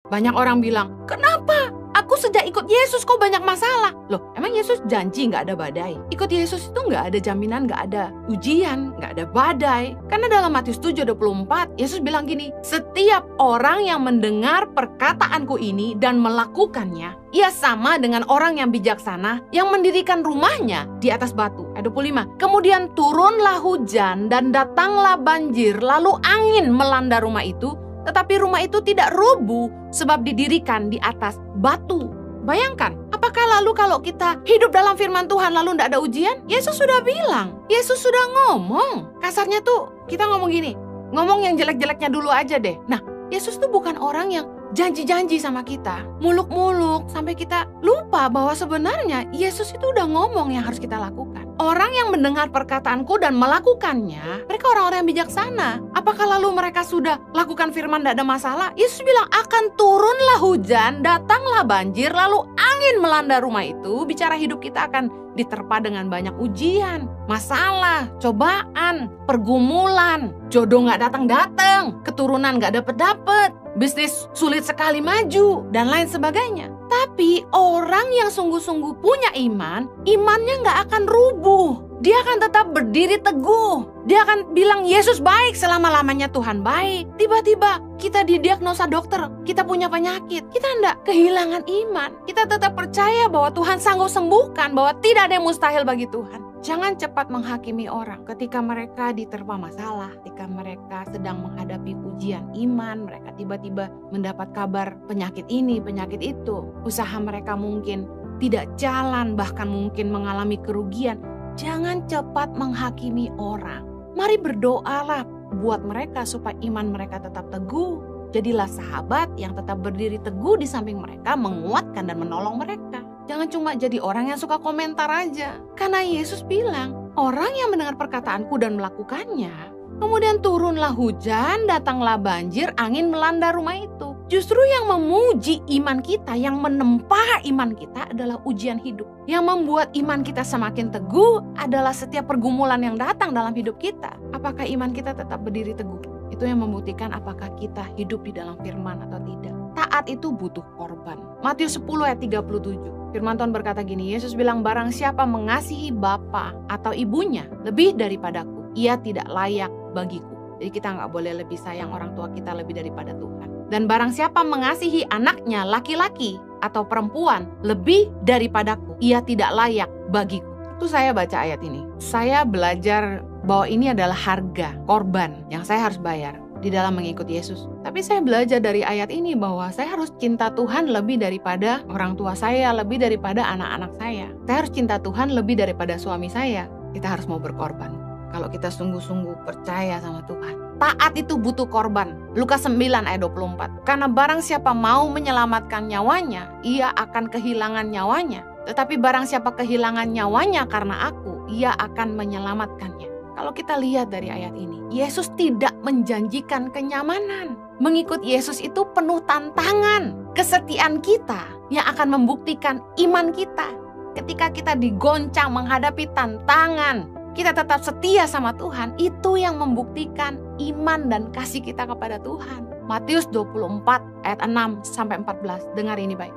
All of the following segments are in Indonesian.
Banyak orang bilang, kenapa? Aku sejak ikut Yesus kok banyak masalah. Loh, emang Yesus janji nggak ada badai? Ikut Yesus itu nggak ada jaminan, nggak ada ujian, nggak ada badai. Karena dalam Matius 7:24, Yesus bilang gini, setiap orang yang mendengar perkataanku ini dan melakukannya, ia sama dengan orang yang bijaksana yang mendirikan rumahnya di atas batu. Ayat 25, kemudian turunlah hujan dan datanglah banjir, lalu angin melanda rumah itu, tetapi rumah itu tidak rubuh sebab didirikan di atas batu. Bayangkan, apakah lalu kalau kita hidup dalam firman Tuhan lalu tidak ada ujian? Yesus sudah bilang, Yesus sudah ngomong. Kasarnya tuh kita ngomong gini, ngomong yang jelek-jeleknya dulu aja deh. Nah, Yesus tuh bukan orang yang janji-janji sama kita, muluk-muluk sampai kita lupa bahwa sebenarnya Yesus itu udah ngomong yang harus kita lakukan. Orang yang mendengar perkataanku dan melakukannya, mereka orang-orang yang bijaksana. Apakah lalu mereka sudah lakukan firman tidak ada masalah? Yesus bilang akan turunlah hujan, datanglah banjir, lalu angin melanda rumah itu. Bicara hidup kita akan diterpa dengan banyak ujian, masalah, cobaan, pergumulan, jodoh nggak datang-datang, keturunan nggak dapet-dapet, bisnis sulit sekali maju, dan lain sebagainya. Tapi orang yang sungguh-sungguh punya iman, imannya nggak akan rubuh. Dia akan tetap berdiri teguh. Dia akan bilang Yesus baik selama-lamanya, Tuhan baik. Tiba-tiba kita didiagnosa dokter, kita punya penyakit. Kita enggak kehilangan iman. Kita tetap percaya bahwa Tuhan sanggup sembuhkan, bahwa tidak ada yang mustahil bagi Tuhan. Jangan cepat menghakimi orang ketika mereka diterpa masalah, ketika mereka sedang menghadapi ujian iman, mereka tiba-tiba mendapat kabar penyakit ini, penyakit itu. Usaha mereka mungkin tidak jalan, bahkan mungkin mengalami kerugian. Jangan cepat menghakimi orang. Mari berdoalah buat mereka supaya iman mereka tetap teguh. Jadilah sahabat yang tetap berdiri teguh di samping mereka, menguatkan dan menolong mereka. Jangan cuma jadi orang yang suka komentar aja. Karena Yesus bilang, orang yang mendengar perkataanku dan melakukannya, kemudian turunlah hujan, datanglah banjir, angin melanda rumah itu. Justru yang memuji iman kita, yang menempa iman kita adalah ujian hidup. Yang membuat iman kita semakin teguh adalah setiap pergumulan yang datang dalam hidup kita. Apakah iman kita tetap berdiri teguh? Itu yang membuktikan apakah kita hidup di dalam firman atau tidak. Taat itu butuh korban. Matius 10 ayat 37. Firman Tuhan berkata gini, Yesus bilang, barang siapa mengasihi bapa atau ibunya lebih daripadaku, ia tidak layak bagiku. Jadi kita nggak boleh lebih sayang orang tua kita lebih daripada Tuhan. Dan barang siapa mengasihi anaknya laki-laki atau perempuan lebih daripadaku, ia tidak layak bagiku. Itu saya baca ayat ini. Saya belajar bahwa ini adalah harga, korban yang saya harus bayar di dalam mengikuti Yesus. Tapi saya belajar dari ayat ini bahwa saya harus cinta Tuhan lebih daripada orang tua saya, lebih daripada anak-anak saya. Saya harus cinta Tuhan lebih daripada suami saya. Kita harus mau berkorban. Kalau kita sungguh-sungguh percaya sama Tuhan. Taat itu butuh korban. Lukas 9 ayat 24. Karena barang siapa mau menyelamatkan nyawanya, ia akan kehilangan nyawanya. Tetapi barang siapa kehilangan nyawanya karena aku, ia akan menyelamatkannya. Kalau kita lihat dari ayat ini, Yesus tidak menjanjikan kenyamanan. Mengikut Yesus itu penuh tantangan. Kesetiaan kita yang akan membuktikan iman kita. Ketika kita digoncang menghadapi tantangan, kita tetap setia sama Tuhan. Itu yang membuktikan iman dan kasih kita kepada Tuhan. Matius 24 ayat 6-14. Dengar ini baik.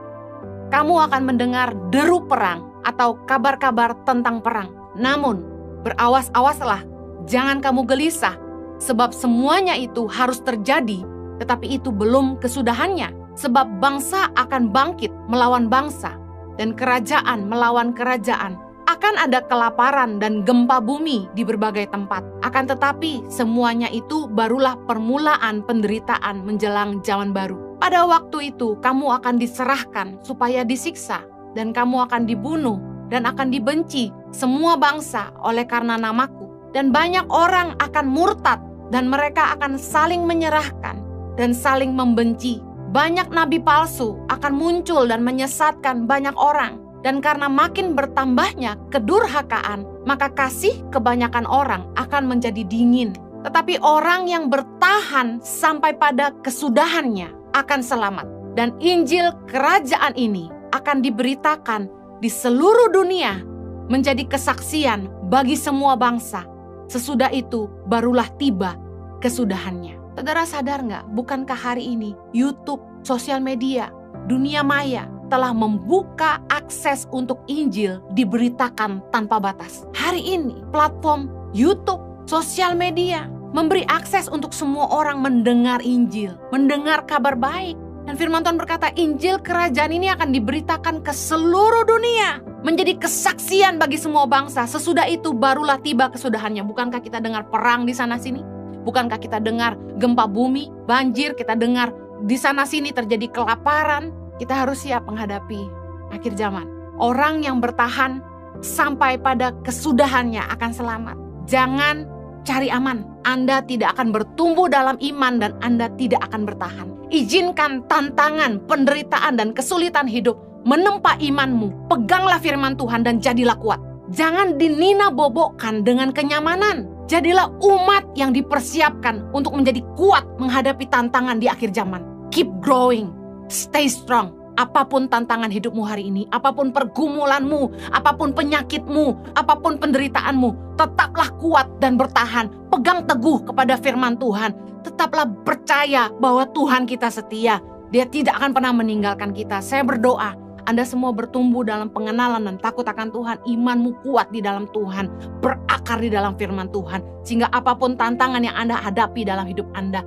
Kamu akan mendengar deru perang atau kabar-kabar tentang perang. Namun, berawas-awaslah. Jangan kamu gelisah, sebab semuanya itu harus terjadi, tetapi itu belum kesudahannya. Sebab bangsa akan bangkit melawan bangsa, dan kerajaan melawan kerajaan. Akan ada kelaparan dan gempa bumi di berbagai tempat. Akan tetapi semuanya itu barulah permulaan penderitaan menjelang zaman baru. Pada waktu itu kamu akan diserahkan supaya disiksa, dan kamu akan dibunuh dan akan dibenci semua bangsa oleh karena namaku. Dan banyak orang akan murtad dan mereka akan saling menyerahkan dan saling membenci. Banyak nabi palsu akan muncul dan menyesatkan banyak orang. Dan karena makin bertambahnya kedurhakaan, maka kasih kebanyakan orang akan menjadi dingin. Tetapi orang yang bertahan sampai pada kesudahannya akan selamat. Dan Injil kerajaan ini akan diberitakan di seluruh dunia menjadi kesaksian bagi semua bangsa. Sesudah itu barulah tiba kesudahannya. Saudara sadar nggak, bukankah hari ini YouTube, sosial media, dunia maya telah membuka akses untuk Injil diberitakan tanpa batas. Hari ini platform YouTube, sosial media memberi akses untuk semua orang mendengar Injil, mendengar kabar baik. Dan firman Tuhan berkata, Injil kerajaan ini akan diberitakan ke seluruh dunia, menjadi kesaksian bagi semua bangsa. Sesudah itu barulah tiba kesudahannya. Bukankah kita dengar perang di sana sini? Bukankah kita dengar gempa bumi, banjir, kita dengar di sana sini terjadi kelaparan? Kita harus siap menghadapi akhir zaman. Orang yang bertahan sampai pada kesudahannya akan selamat. Jangan cari aman. Anda tidak akan bertumbuh dalam iman dan Anda tidak akan bertahan. Izinkan tantangan, penderitaan dan kesulitan hidup menempa imanmu. Peganglah firman Tuhan dan jadilah kuat. Jangan dinina-bobokkan dengan kenyamanan. Jadilah umat yang dipersiapkan untuk menjadi kuat menghadapi tantangan di akhir zaman. Keep growing, stay strong. Apapun tantangan hidupmu hari ini, apapun pergumulanmu, apapun penyakitmu, apapun penderitaanmu, tetaplah kuat dan bertahan. Pegang teguh kepada firman Tuhan. Tetaplah percaya bahwa Tuhan kita setia. Dia tidak akan pernah meninggalkan kita. Saya berdoa, Anda semua bertumbuh dalam pengenalan dan takut akan Tuhan. Imanmu kuat di dalam Tuhan, berakar di dalam firman Tuhan. Sehingga apapun tantangan yang Anda hadapi dalam hidup Anda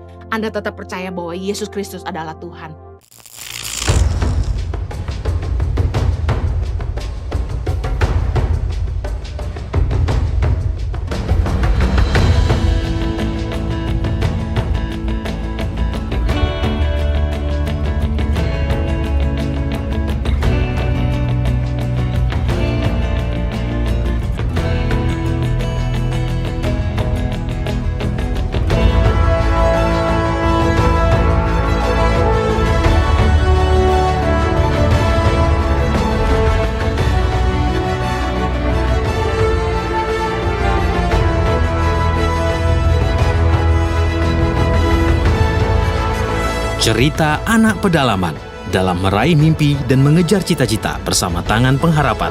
tetap percaya bahwa Yesus Kristus adalah Tuhan. Cerita anak pedalaman dalam meraih mimpi dan mengejar cita-cita bersama Tangan Pengharapan.